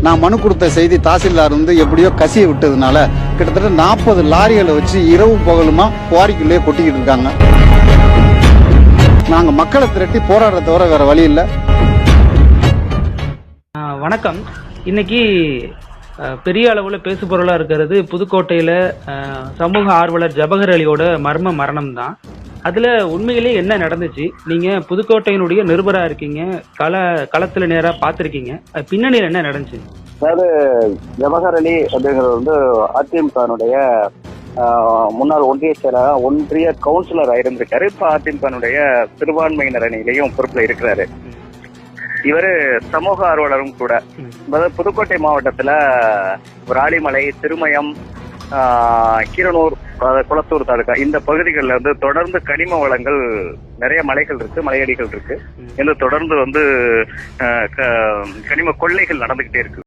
நான் மனு கொடுத்த செய்தி தாசில்தார் எப்படியோ கசிய விட்டதுனால கிட்டத்தட்ட 40 லாரிகளை வச்சு இரவு பகலுமா குவாரிக்குள்ளே கொட்டிக்கிட்டு இருக்காங்க. நாங்க மக்களை திரட்டி போராடுற தவிர வேற வழி இல்லை. வணக்கம். இன்னைக்கு பெரிய அளவுல பேசு பொருளா இருக்கிறது புதுக்கோட்டையில சமூக ஆர்வலர் ஜபகர் அலியோட மர்ம மரணம் தான். அதுல உண்மையிலேயே என்ன நடந்துச்சு? நீங்க புதுக்கோட்டையினுடைய நிருபரா இருக்கீங்க, களத்துல நேரா பாத்திருக்கீங்க, பின்னணியில என்ன நடந்துச்சு? அதாவது ஜபகர் அலி அப்படிங்கிறது அதிமுகனுடைய முன்னாள் ஒன்றிய செயலாளர், ஒன்றிய கவுன்சிலர் இருந்திருக்காரு. இப்ப அதிமுகனுடைய சிறுபான்மையினர் அணியிலையும் பொறுப்புல இருக்கிறாரு. இவரு சமூக ஆர்வலரும் கூட. புதுக்கோட்டை மாவட்டத்துல விராலிமலை, திருமயம், கீரனூர், குளத்தூர் தாலுகா இந்த பகுதிகளில் தொடர்ந்து கனிம வளங்கள், நிறைய மலைகள் இருக்கு, மலையடிகள் இருக்கு. தொடர்ந்து கனிம கொள்ளைகள் நடந்துகிட்டே இருக்கு.